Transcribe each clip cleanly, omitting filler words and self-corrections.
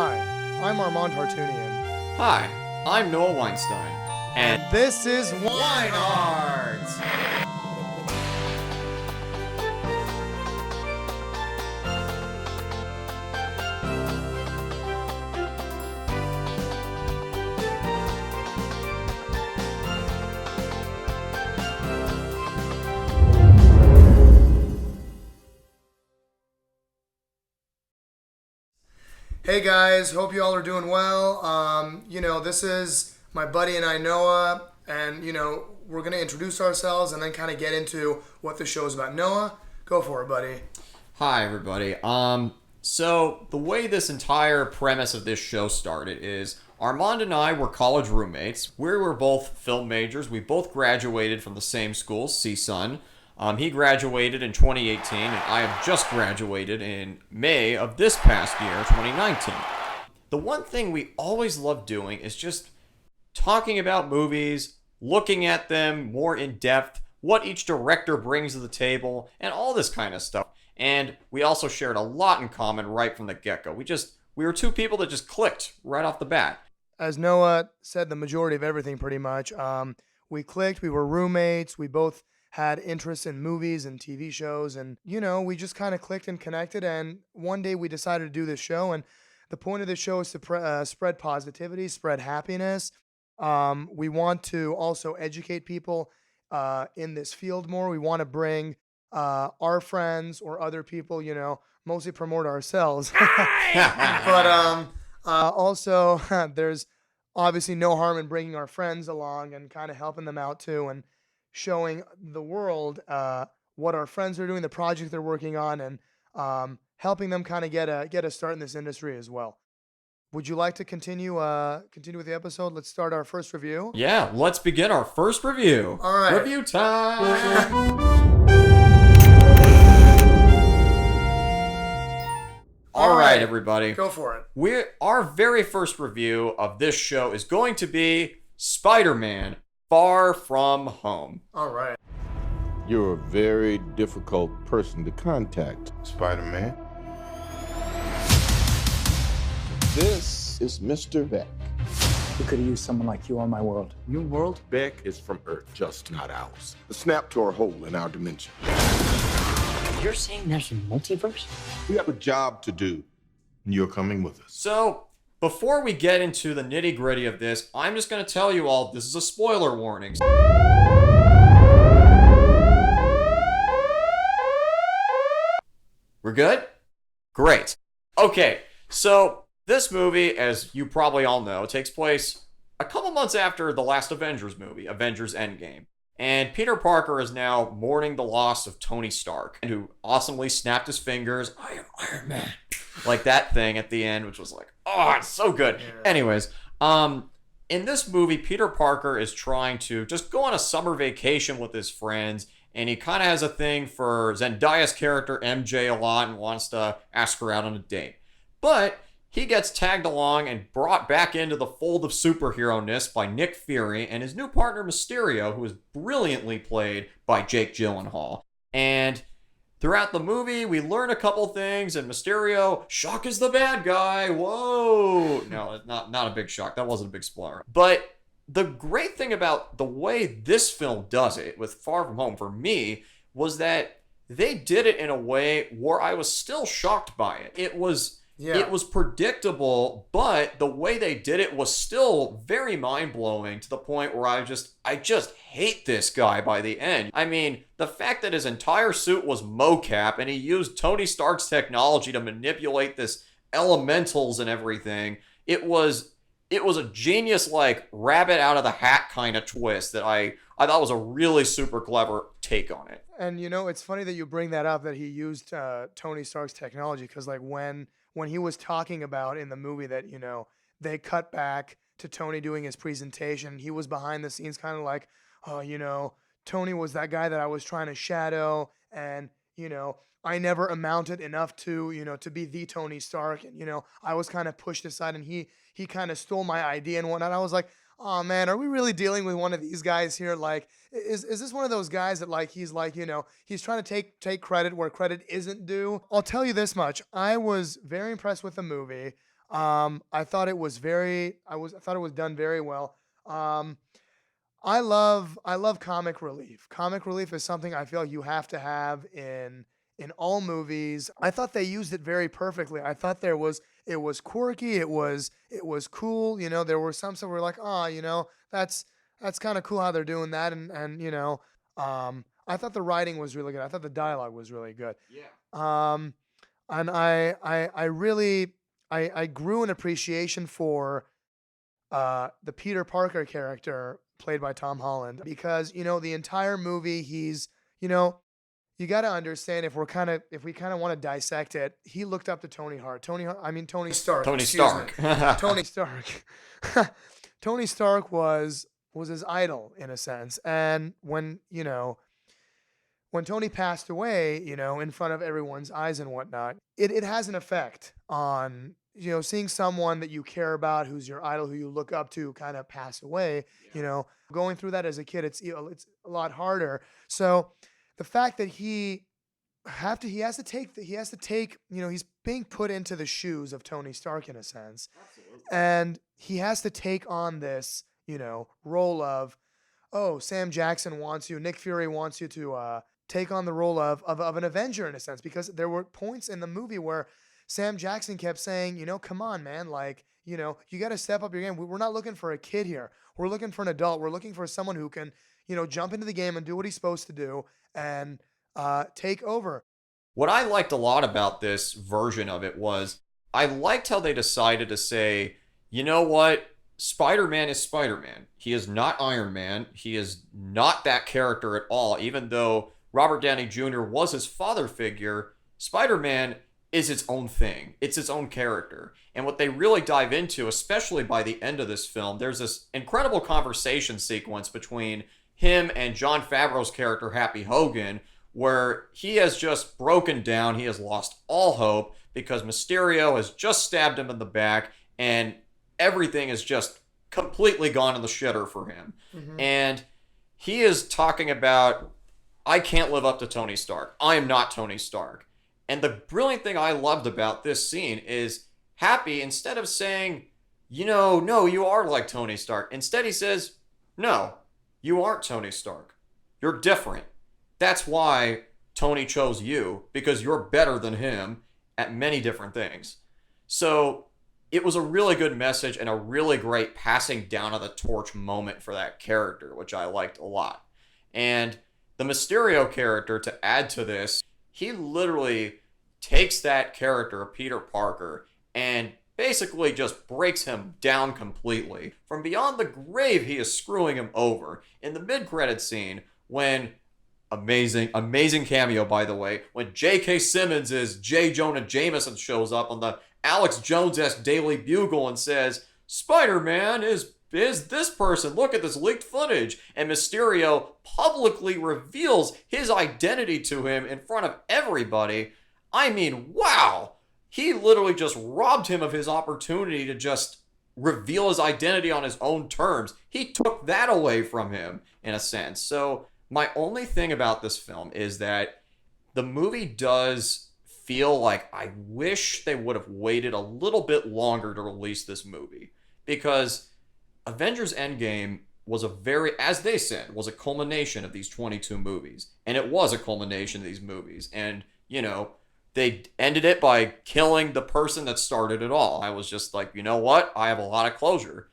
Hi, I'm Armand Hartoonian. Hi, I'm Noah Weinstein. And This is WeinHart! Hey guys, hope you all are doing well. This is my buddy and I, Noah, and we're gonna introduce ourselves and then kind of get into what the show is about. Noah, go for it, buddy. Hi, everybody. So the way this entire premise of this show started is Armand and I were college roommates. We were both film majors. We both graduated from the same school, CSUN. He graduated in 2018, and I have just graduated in May of this past year, 2019. The one thing we always love doing is just talking about movies, looking at them more in depth, what each director brings to the table, and all this kind of stuff. And we also shared a lot in common right from the get-go. We were two people that just clicked right off the bat. As Noah said, the majority of everything pretty much. We clicked. We were roommates. We both had interests in movies and TV shows, and we just kind of clicked and connected, and one day we decided to do this show. And the point of this show is to spread positivity, spread happiness. We want to also educate people in this field more. We want to bring our friends or other people, mostly promote ourselves. But also there's obviously no harm in bringing our friends along and kind of helping them out too, and showing the world what our friends are doing, the project they're working on, and helping them kind of get a start in this industry as well. Would you like to continue with the episode? Let's start our first review. Yeah, let's begin our first review. All right. Review time! All right, everybody. Go for it. Our very first review of this show is going to be Spider-Man: Far From Home. All right. You're a very difficult person to contact, Spider-Man. This is Mr. Beck. We could have used someone like you on my world. Your world? Beck is from Earth, just not ours. The snap tore a hole in our dimension. You're saying there's a multiverse? We have a job to do, and you're coming with us. So, before we get into the nitty-gritty of this, I'm just going to tell you all this is a spoiler warning. We're good? Great. Okay, so this movie, as you probably all know, takes place a couple months after the last Avengers movie, Avengers Endgame. And Peter Parker is now mourning the loss of Tony Stark, who awesomely snapped his fingers, "I am Iron Man," like that thing at the end, which was like, oh, it's so good. Yeah. Anyways, in this movie, Peter Parker is trying to just go on a summer vacation with his friends, and he kind of has a thing for Zendaya's character MJ a lot and wants to ask her out on a date. But he gets tagged along and brought back into the fold of superhero-ness by Nick Fury and his new partner Mysterio, who is brilliantly played by Jake Gyllenhaal. And throughout the movie, we learn a couple things, and Mysterio, shock is the bad guy. Whoa! No, not a big shock. That wasn't a big spoiler. But the great thing about the way this film does it with Far From Home, for me, was that they did it in a way where I was still shocked by it. It was predictable, but the way they did it was still very mind-blowing to the point where I just hate this guy by the end. I mean, the fact that his entire suit was mocap and he used Tony Stark's technology to manipulate this elementals and everything, it was a genius, like, rabbit out of the hat kind of twist that I thought was a really super clever take on it. And it's funny that you bring that up, that he used Tony Stark's technology, because like when he was talking about in the movie that, they cut back to Tony doing his presentation, he was behind the scenes kind of like, oh, Tony was that guy that I was trying to shadow, and, I never amounted enough to, to be the Tony Stark, and, I was kind of pushed aside, and he kind of stole my idea and whatnot. I was like, oh man, are we really dealing with one of these guys here? Like, is this one of those guys that like he's like, he's trying to take credit where credit isn't due? I'll tell you this much: I was very impressed with the movie. I thought it was I thought it was done very well. Um, I love comic relief. Comic relief is something I feel you have to have in all movies. I thought they used it very perfectly. I thought it was quirky, it was cool. There were some stuff where like, oh, that's kind of cool how they're doing that, and I thought the writing was really good. I thought the dialogue was really good. Um, and I really I grew an appreciation for the Peter Parker character played by Tom Holland because the entire movie you know you got to understand if we kind of want to dissect it, he looked up to Tony Stark. Tony excuse me. Stark. Tony Stark. Tony Stark was his idol in a sense, and when Tony passed away, in front of everyone's eyes and whatnot, it has an effect on, seeing someone that you care about, who's your idol, who you look up to, kind of pass away. Going through that as a kid, it's a lot harder. So the fact that he has to take, he's being put into the shoes of Tony Stark in a sense, and he has to take on this, role of, oh, Sam Jackson wants you, Nick Fury wants you to take on the role of an Avenger in a sense, because there were points in the movie where Sam Jackson kept saying, come on, man, like, you got to step up your game. We're not looking for a kid here. We're looking for an adult. We're looking for someone who can, jump into the game and do what he's supposed to do and take over. What I liked a lot about this version of it was I liked how they decided to say, you know what? Spider-Man is Spider-Man. He is not Iron Man. He is not that character at all, even though Robert Downey Jr. was his father figure. Spider-Man is its own thing. It's its own character. And what they really dive into, especially by the end of this film, there's this incredible conversation sequence between him and Jon Favreau's character, Happy Hogan, where he has just broken down. He has lost all hope because Mysterio has just stabbed him in the back, and everything is just completely gone in the shitter for him. Mm-hmm. And he is talking about, I can't live up to Tony Stark. I am not Tony Stark. And the brilliant thing I loved about this scene is Happy, instead of saying, no, you are like Tony Stark, instead he says, no, you aren't Tony Stark. You're different. That's why Tony chose you, because you're better than him at many different things. So it was a really good message and a really great passing down of the torch moment for that character, which I liked a lot. And the Mysterio character, to add to this, he literally takes that character, Peter Parker, and basically just breaks him down completely. From beyond the grave, he is screwing him over. In the mid-credit scene, when amazing cameo, by the way, when J.K. Simmons' J. Jonah Jameson shows up on the Alex Jones-esque Daily Bugle and says, Spider-Man is this person. Look at this leaked footage. And Mysterio publicly reveals his identity to him in front of everybody. I mean, wow. He literally just robbed him of his opportunity to just reveal his identity on his own terms. He took that away from him, in a sense. So my only thing about this film is that the movie does feel like I wish they would have waited a little bit longer to release this movie, because Avengers Endgame was as they said, was a culmination of these 22 movies. And it was a culmination of these movies. And, they ended it by killing the person that started it all. I was just like, you know what? I have a lot of closure.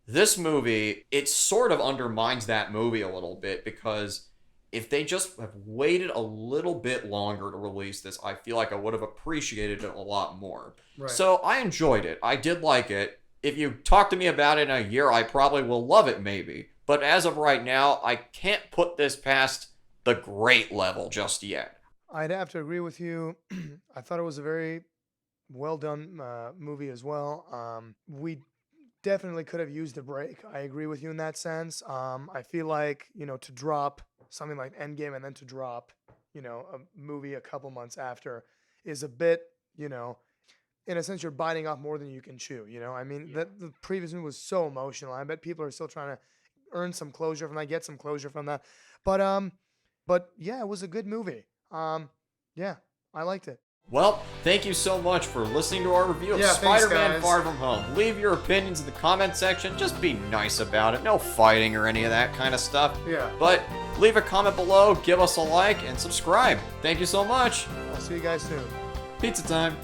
This movie, it sort of undermines that movie a little bit, because if they just have waited a little bit longer to release this, I feel like I would have appreciated it a lot more. Right. So I enjoyed it. I did like it. If you talk to me about it in a year, I probably will love it maybe. But as of right now, I can't put this past the great level just yet. I'd have to agree with you. I thought it was a very well done movie as well. We definitely could have used a break. I agree with you in that sense. I feel like, to drop something like Endgame and then to drop, a movie a couple months after is a bit, in a sense, you're biting off more than you can chew. You know, I mean, the previous movie was so emotional. I bet people are still trying to earn some closure from that, get some closure from that. But yeah, it was a good movie. Yeah, I liked it. Well, thank you so much for listening to our review of Yeah, thanks, Spider-Man guys. Far From Home. Leave your opinions in the comment section. Just be nice about it. No fighting or any of that kind of stuff. Yeah. But leave a comment below, give us a like, and subscribe. Thank you so much. I'll see you guys soon. Pizza time.